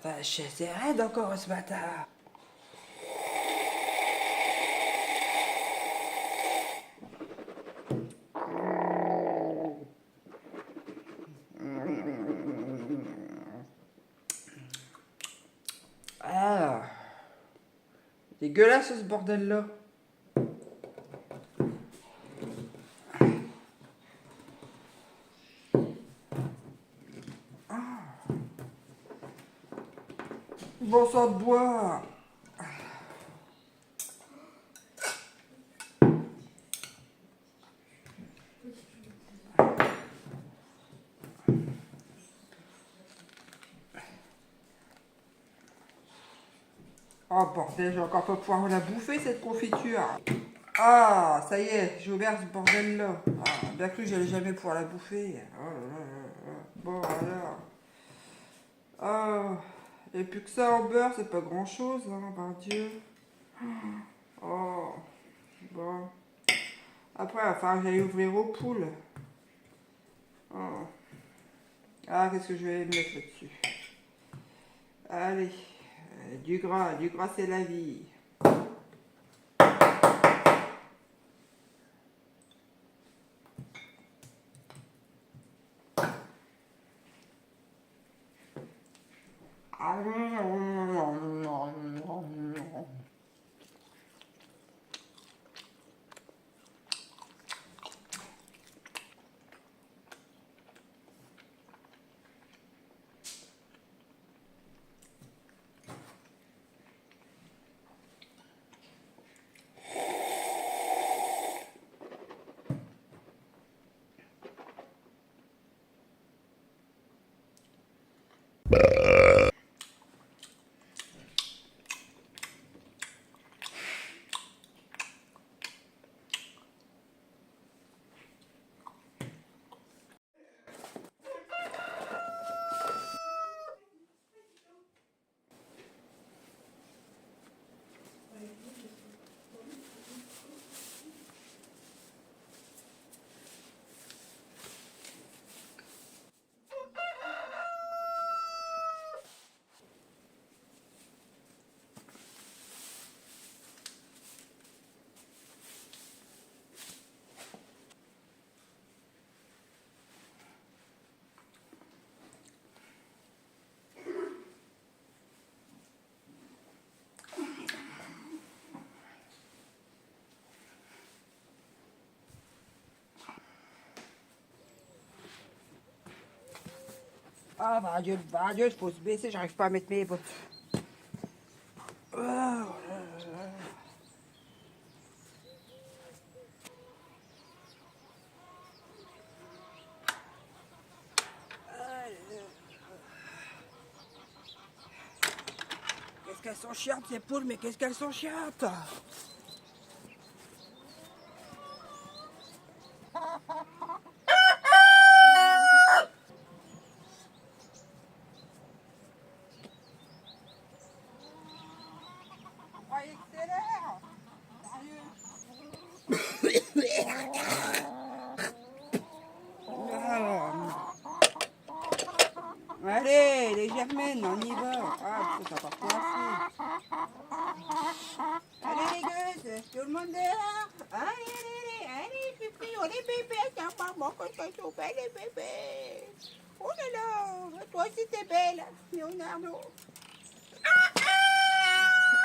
vache, c'est raide encore ce bâtard. Ah, dégueulasse ce bordel-là. Bon sang de bois. Oh bordel, je vais encore pas pouvoir la bouffer cette confiture. Ah, ça y est, j'ai ouvert ce bordel là. Ah, bien cru que j'allais jamais pouvoir la bouffer. Oh là là là là. Bon alors. Ah, et plus que ça en beurre, c'est pas grand chose, hein, par Dieu. Oh, bon. Après, il va falloir que j'aille ouvrir aux poules. Oh. Ah, qu'est-ce que je vais mettre là-dessus? Allez, du gras c'est la vie. Ah, va Dieu, il faut se baisser, j'arrive pas à mettre mes bottes. Oh. Qu'est-ce qu'elles sont chiantes ces poules, mais qu'est-ce qu'elles sont chiantes. Vous croyez que c'est l'air? Allez, les germaines, on y va. Ah, c'est encore coincé. Allez les gosses, tout le monde dehors. Allez, pipi, on est bébés, tiens, maman, quand ça chauffe, les bébés. Oh là là, toi aussi t'es belle, Leonardo.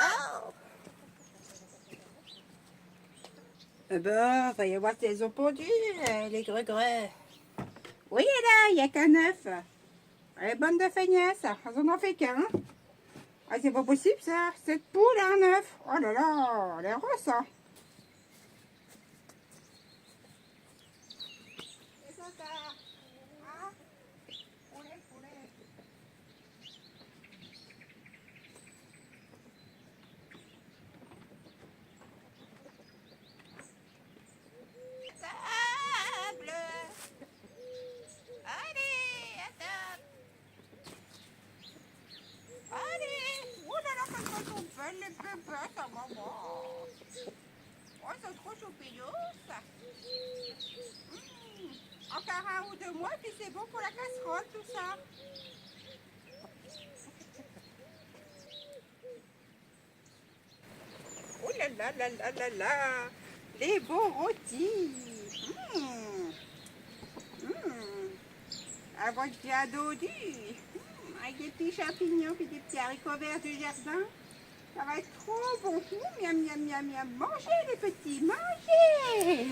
Oh. Eh ben, va y avoir tes ont pondu, les gregrais. Oui, là, il n'y a qu'un œuf. Elle est bonne de feignasse, elles en ont fait qu'un. Ah, c'est pas possible ça, cette poule a un œuf. Oh là là, elle est grosse, hein. C'est ça, hein? Poulet. Table. Allez, à table. Allez. Oh là là, qu'est-ce qu'elles sont belles, les bébés, ta maman. Oh, elles sont trop choupillous. Encore un ou deux mois, puis c'est bon pour la casserole, tout ça. là là là là là. Les beaux rôtis. Avec bien dodu. Avec des petits champignons et des petits haricots verts du jardin. Ça va être trop bon. Miam, miam, miam, miam. Mangez les petits, mangez.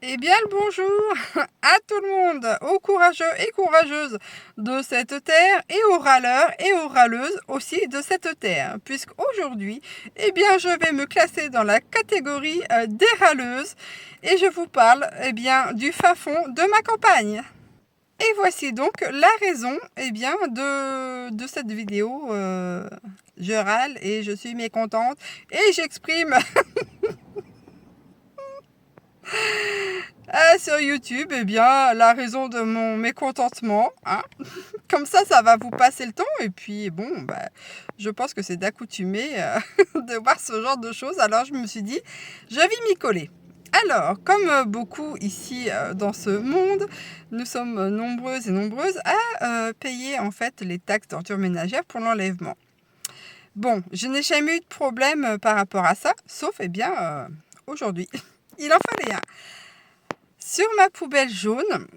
Eh bien le bonjour à tout le monde, aux courageux et courageuses de cette terre et aux râleurs et aux râleuses aussi de cette terre. Puisqu'aujourd'hui, eh bien je vais me classer dans la catégorie des râleuses et je vous parle eh bien du fin fond de ma campagne. Et voici donc la raison eh bien, de cette vidéo. Je râle et je suis mécontente et j'exprime sur YouTube, eh bien, la raison de mon mécontentement, hein. Comme ça va vous passer le temps. Et puis, bon, bah, je pense que c'est d'accoutumer de voir ce genre de choses. Alors, je me suis dit, je vais m'y coller. Alors, comme beaucoup ici dans ce monde, nous sommes nombreuses et nombreuses à payer en fait les taxes d'ordures ménagères pour l'enlèvement. Bon, je n'ai jamais eu de problème par rapport à ça, sauf, eh bien, aujourd'hui. Il en fallait un. Sur ma poubelle jaune,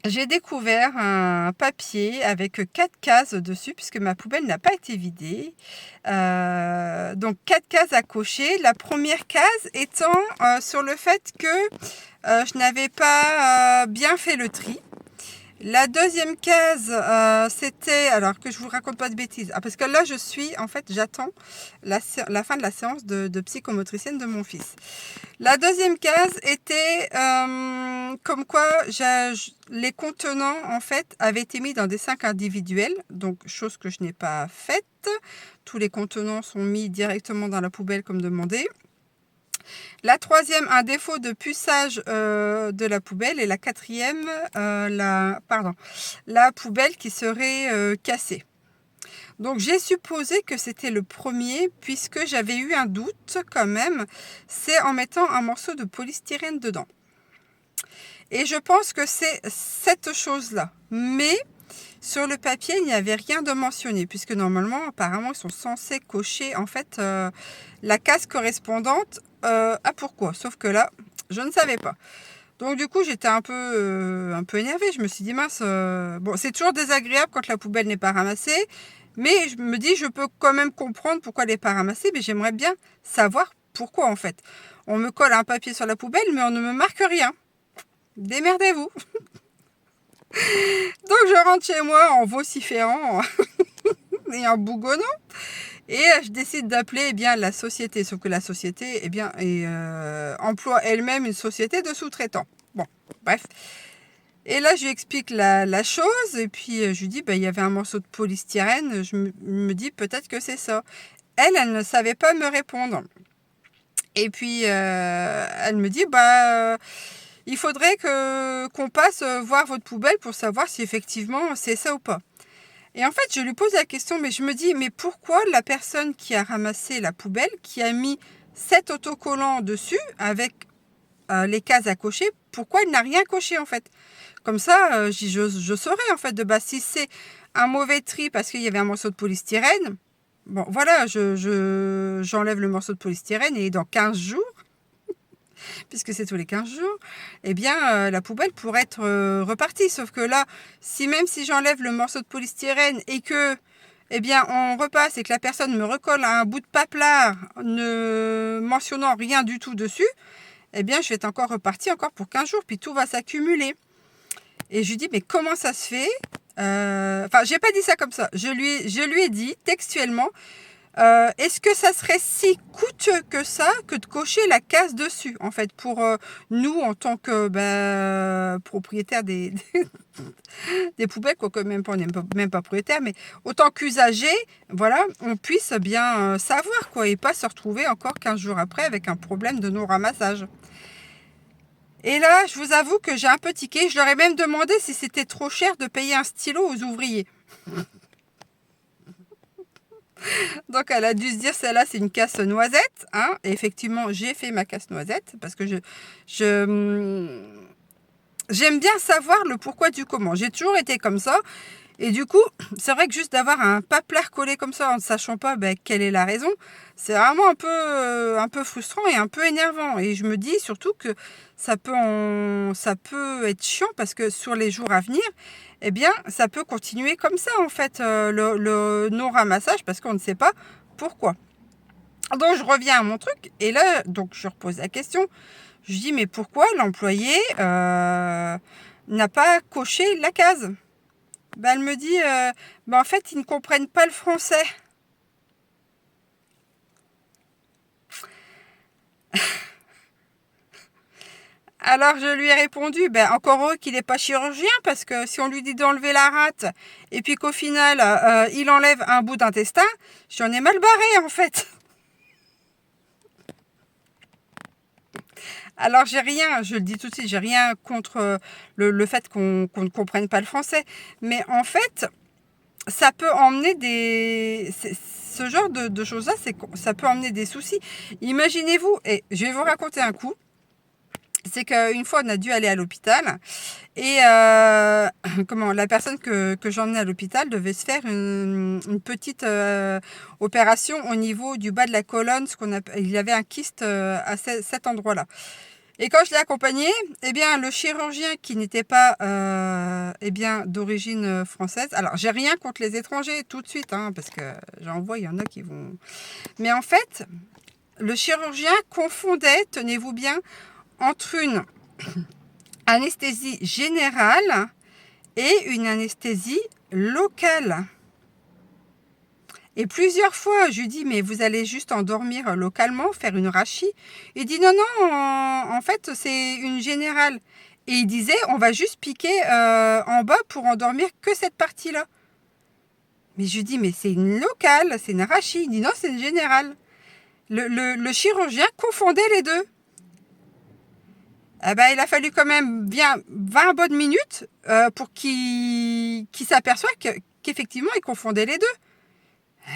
j'ai découvert un papier avec 4 cases dessus, puisque ma poubelle n'a pas été vidée. Donc 4 cases à cocher. La première case étant sur le fait que je n'avais pas bien fait le tri. La deuxième case, c'était, alors que je vous raconte pas de bêtises, parce que là je suis, en fait, j'attends la fin de la séance de psychomotricienne de mon fils. La deuxième case était comme quoi les contenants, en fait, avaient été mis dans des sacs individuels, donc chose que je n'ai pas faite. Tous les contenants sont mis directement dans la poubelle comme demandé. La troisième, un défaut de puçage de la poubelle. Et la quatrième, la poubelle qui serait cassée. Donc j'ai supposé que c'était le premier, puisque j'avais eu un doute quand même. C'est en mettant un morceau de polystyrène dedans. Et je pense que c'est cette chose-là. Mais sur le papier, il n'y avait rien de mentionné, puisque normalement, apparemment, ils sont censés cocher en fait la case correspondante à pourquoi. Sauf que là, je ne savais pas. Donc du coup, j'étais un peu énervée. Je me suis dit, mince, bon, c'est toujours désagréable quand la poubelle n'est pas ramassée. Mais je me dis, je peux quand même comprendre pourquoi elle n'est pas ramassée. Mais j'aimerais bien savoir pourquoi en fait. On me colle un papier sur la poubelle, mais on ne me marque rien. Démerdez-vous. Donc je rentre chez moi en vociférant et en bougonnant. Et je décide d'appeler eh bien, la société. Sauf que la société eh bien, emploie elle-même une société de sous-traitants. Bon, bref. Et là, je lui explique la chose. Et puis, je lui dis, il y avait un morceau de polystyrène. Je me dis, peut-être que c'est ça. Elle ne savait pas me répondre. Et puis, elle me dit, il faudrait qu'on passe voir votre poubelle pour savoir si effectivement c'est ça ou pas. Et en fait, je lui pose la question, mais je me dis, mais pourquoi la personne qui a ramassé la poubelle, qui a mis 7 autocollants dessus avec les cases à cocher, pourquoi il n'a rien coché en fait? Comme ça, je saurais en fait de base si c'est un mauvais tri parce qu'il y avait un morceau de polystyrène. Bon, voilà, j'enlève le morceau de polystyrène et dans 15 jours, puisque c'est tous les 15 jours, eh bien, la poubelle pourrait être repartie. Sauf que là, même si j'enlève le morceau de polystyrène et que, eh bien, on repasse et que la personne me recolle un bout de paplard ne mentionnant rien du tout dessus, eh bien, je vais être encore repartie encore pour 15 jours, puis tout va s'accumuler. Et je lui dis, mais comment ça se fait? Enfin, j'ai pas dit ça comme ça. Je lui ai dit textuellement, est-ce que ça serait si coûteux que ça que de cocher la case dessus, en fait, pour nous, en tant que propriétaires des poubelles, quoique même pas, on n'est même pas propriétaire, mais autant qu'usagers, voilà, on puisse bien savoir, quoi, et pas se retrouver encore 15 jours après avec un problème de non-ramassage. Et là, je vous avoue que j'ai un peu tiqué. Je leur ai même demandé si c'était trop cher de payer un stylo aux ouvriers. Donc, elle a dû se dire, celle-là, c'est une casse noisette. Hein. Et effectivement, j'ai fait ma casse noisette parce que j'aime bien savoir le pourquoi du comment. J'ai toujours été comme ça. Et du coup, c'est vrai que juste d'avoir un papier collé comme ça en ne sachant pas quelle est la raison, c'est vraiment un peu frustrant et un peu énervant. Et je me dis surtout que ça peut être chiant parce que sur les jours à venir, eh bien, ça peut continuer comme ça en fait, le non-ramassage parce qu'on ne sait pas pourquoi. Donc je reviens à mon truc et là, donc je repose la question. Je dis mais pourquoi l'employé n'a pas coché la case? Elle me dit, en fait, ils ne comprennent pas le français. Alors je lui ai répondu, encore heureux qu'il n'est pas chirurgien, parce que si on lui dit d'enlever la rate, et puis qu'au final, il enlève un bout d'intestin, j'en ai mal barré en fait. Alors j'ai rien, je le dis tout de suite, j'ai rien contre le fait qu'on ne comprenne pas le français. Mais en fait, ça peut emmener ce genre de choses-là, ça peut emmener des soucis. Imaginez-vous, et je vais vous raconter un coup. C'est qu'une fois, on a dû aller à l'hôpital et la personne que j'emmenais à l'hôpital devait se faire une petite opération au niveau du bas de la colonne. Il avait un kyste à cet endroit-là. Et quand je l'ai accompagné, le chirurgien qui n'était pas d'origine française, alors j'ai rien contre les étrangers tout de suite, parce que j'en vois, il y en a qui vont... Mais en fait, le chirurgien confondait, tenez-vous bien, entre une anesthésie générale et une anesthésie locale. Et plusieurs fois, je lui dis, mais vous allez juste endormir localement, faire une rachie. Il dit, non, non, en fait, c'est une générale. Et il disait, on va juste piquer en bas pour endormir que cette partie-là. Mais je lui dis, mais c'est une locale, c'est une rachie. Il dit, non, c'est une générale. Le chirurgien confondait les deux. Il a fallu quand même bien 20 bonnes minutes pour qu'il s'aperçoive qu'effectivement, il confondait les deux.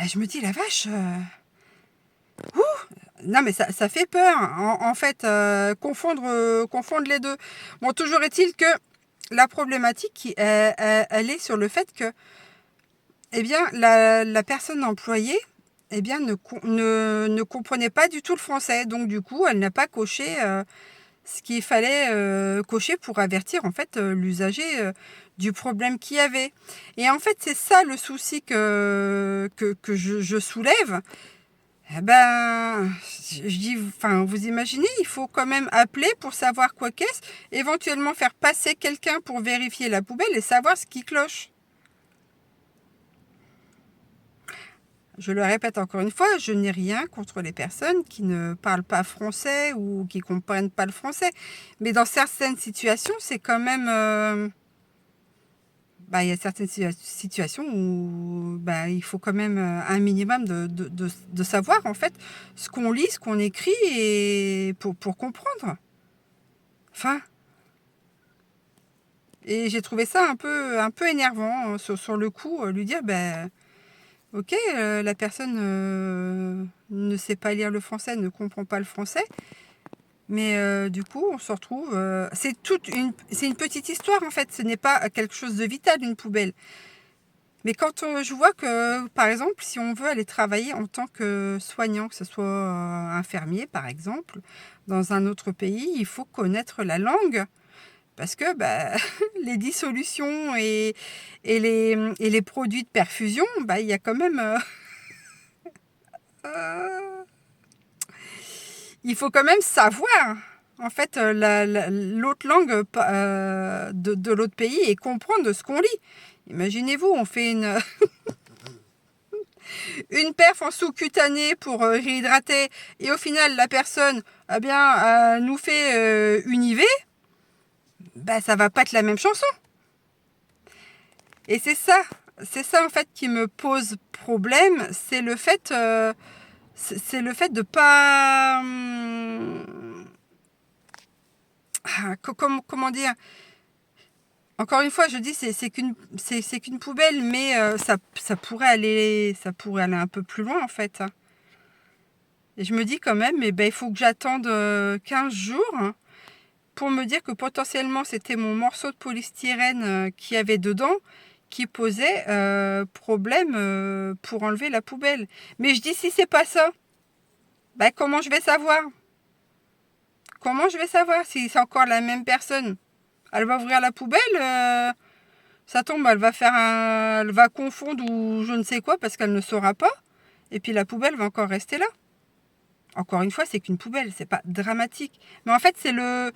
Je me dis, la vache, non mais ça fait peur, en fait, confondre les deux. Bon, toujours est-il que la problématique, elle est sur le fait que, la personne employée, ne comprenait pas du tout le français. Donc, du coup, elle n'a pas coché ce qu'il fallait cocher pour avertir en fait l'usager du problème qu'il y avait. Et en fait, c'est ça le souci que je soulève. Je dis, vous imaginez, il faut quand même appeler pour savoir quoi qu'est-ce, éventuellement faire passer quelqu'un pour vérifier la poubelle et savoir ce qui cloche. Je le répète encore une fois, je n'ai rien contre les personnes qui ne parlent pas français ou qui ne comprennent pas le français. Mais dans certaines situations, c'est quand même... il y a certaines situations où il faut quand même un minimum de savoir en fait ce qu'on lit, ce qu'on écrit et pour comprendre. Enfin, et j'ai trouvé ça un peu énervant sur le coup, lui dire ok, la personne ne sait pas lire le français, ne comprend pas le français, mais du coup, on se retrouve... c'est une petite histoire, en fait. Ce n'est pas quelque chose de vital, une poubelle. Mais quand je vois que, par exemple, si on veut aller travailler en tant que soignant, que ce soit infirmier, par exemple, dans un autre pays, il faut connaître la langue. Parce que les dissolutions et les produits de perfusion, il y a quand même... il faut quand même savoir, en fait, l'autre langue de l'autre pays et comprendre ce qu'on lit. Imaginez-vous, on fait une perf en sous-cutané pour réhydrater et au final, la personne nous fait une IV, ça va pas être la même chanson. Et c'est ça en fait qui me pose problème, c'est le fait de pas comment dire. Encore une fois, je dis c'est qu'une poubelle, mais ça pourrait aller un peu plus loin en fait. Et je me dis quand même, il faut que j'attende 15 jours pour me dire que potentiellement c'était mon morceau de polystyrène qui avait dedans qui posait problème pour enlever la poubelle. Mais je dis si c'est pas ça, bah, comment je vais savoir? Comment je vais savoir si c'est encore la même personne? Elle va ouvrir la poubelle, ça tombe, elle va confondre ou je ne sais quoi parce qu'elle ne saura pas. Et puis la poubelle va encore rester là. Encore une fois, c'est qu'une poubelle, c'est pas dramatique. Mais en fait, c'est le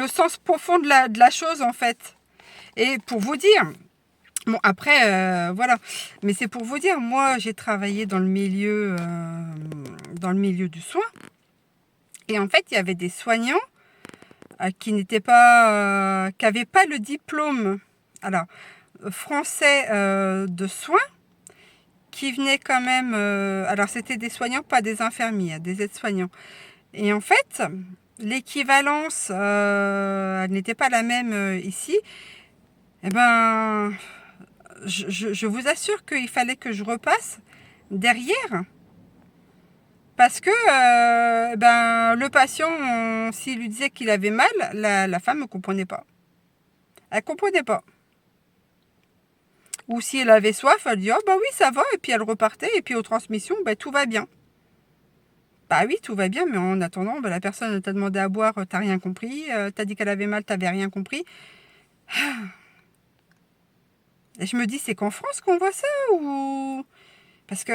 sens profond de la chose, en fait. Et pour vous dire, bon, après, voilà. Mais c'est pour vous dire, moi, j'ai travaillé dans le milieu du soin. Et en fait, il y avait des soignants qui n'avaient pas le diplôme alors, français de soins, qui venaient quand même... alors, c'était des soignants, pas des infirmiers, des aides-soignants. Et en fait, l'équivalence, elle n'était pas la même ici. Eh ben, je vous assure qu'il fallait que je repasse derrière. Parce que le patient, s'il lui disait qu'il avait mal, la femme ne comprenait pas. Elle ne comprenait pas. Ou si elle avait soif, elle dit « Oh bah oui, ça va », et puis elle repartait, et puis aux transmissions, tout va bien. Bah oui, tout va bien, mais en attendant, la personne t'a demandé à boire, t'as rien compris, t'as dit qu'elle avait mal, t'avais rien compris. Et je me dis, c'est qu'en France qu'on voit ça ou... Parce que,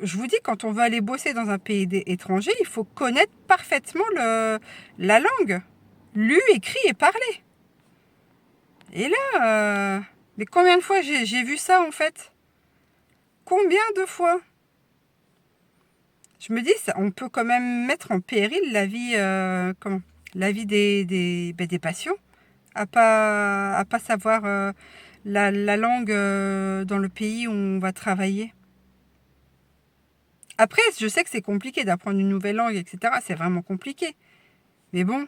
je vous dis, quand on veut aller bosser dans un pays étranger, il faut connaître parfaitement la langue. Lu, écrit et parlé. Et là, mais combien de fois j'ai vu ça, en fait? Combien de fois? Je me dis, on peut quand même mettre en péril la vie, la vie des patients, à pas savoir la langue dans le pays où on va travailler. Après, je sais que c'est compliqué d'apprendre une nouvelle langue, etc. C'est vraiment compliqué. Mais bon,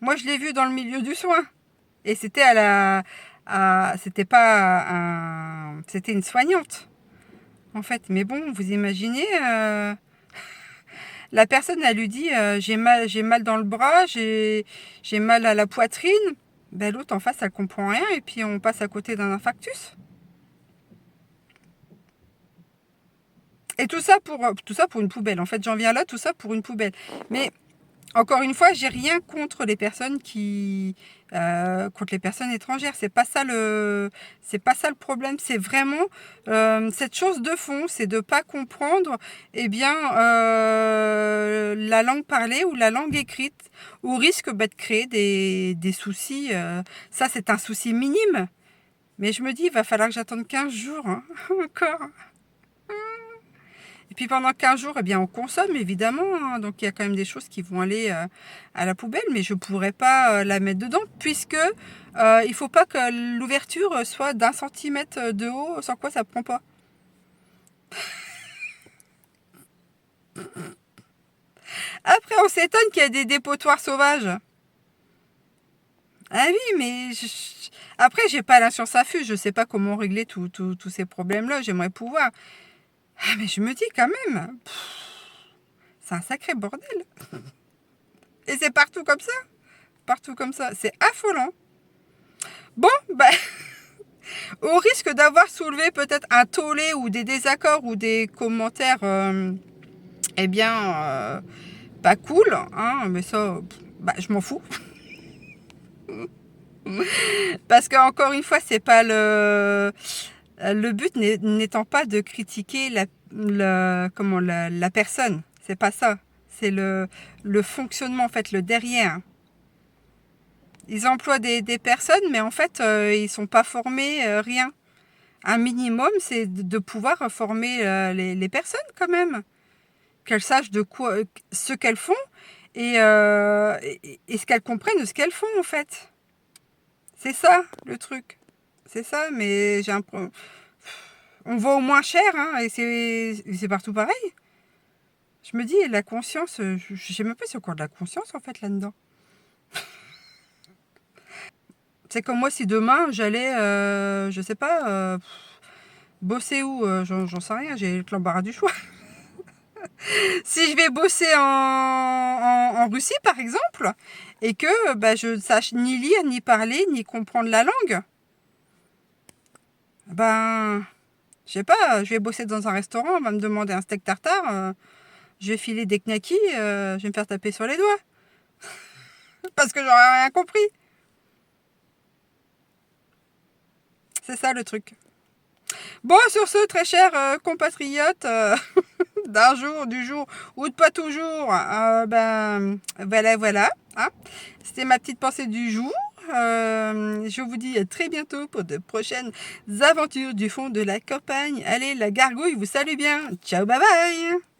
moi je l'ai vu dans le milieu du soin. Et c'était c'était pas c'était une soignante, en fait. Mais bon, vous imaginez, la personne, elle lui dit, j'ai mal dans le bras, j'ai mal à la poitrine. L'autre en face, elle comprend rien et puis on passe à côté d'un infarctus. Et tout ça pour une poubelle. En fait, j'en viens là, tout ça pour une poubelle. Mais encore une fois, j'ai rien contre les personnes contre les personnes étrangères. C'est pas ça le problème. C'est vraiment cette chose de fond, c'est de pas comprendre, la langue parlée ou la langue écrite, au risque de créer des soucis. Ça, c'est un souci minime. Mais je me dis, il va falloir que j'attende 15 jours encore. Et puis pendant 15 jours, on consomme évidemment, hein. Donc il y a quand même des choses qui vont aller à la poubelle, mais je ne pourrais pas la mettre dedans, puisque il ne faut pas que l'ouverture soit d'1 centimètre de haut, sans quoi ça ne prend pas. Après, on s'étonne qu'il y a des dépotoirs sauvages. Ah oui, mais après, j'ai pas la science infuse, je ne sais pas comment régler tous ces problèmes-là, j'aimerais pouvoir. Ah, mais je me dis quand même, c'est un sacré bordel. Et c'est partout comme ça. Partout comme ça. C'est affolant. Bon, au risque d'avoir soulevé peut-être un tollé ou des désaccords ou des commentaires, pas cool, hein, mais ça, je m'en fous. Parce qu'encore une fois, c'est pas le but n'étant pas de critiquer la personne. C'est pas ça. C'est le fonctionnement, en fait, le derrière. Ils emploient des personnes, mais en fait, ils ne sont pas formés, rien. Un minimum, c'est de pouvoir former les personnes quand même. Qu'elles sachent de quoi, ce qu'elles font et ce qu'elles comprennent de ce qu'elles font, en fait. C'est ça, le truc. C'est ça, mais on va au moins cher, hein, et c'est partout pareil. Je me dis, la conscience, je ne sais même pas si c'est encore de la conscience, en fait, là-dedans. C'est comme moi, si demain, j'allais, je sais pas, bosser où, j'en sais rien, j'ai l'embarras du choix. Si je vais bosser en Russie, par exemple, et que bah, je ne sache ni lire, ni parler, ni comprendre la langue, ben, je sais pas, je vais bosser dans un restaurant, on va me demander un steak tartare, je vais filer des knackis, je vais me faire taper sur les doigts, parce que j'aurais rien compris. C'est ça le truc. Bon, sur ce, très chers compatriotes, d'un jour, du jour, ou de pas toujours, ben, voilà. Hein. C'était ma petite pensée du jour. Je vous dis à très bientôt pour de prochaines aventures du fond de la campagne. Allez, la gargouille vous salue bien. Ciao, bye bye.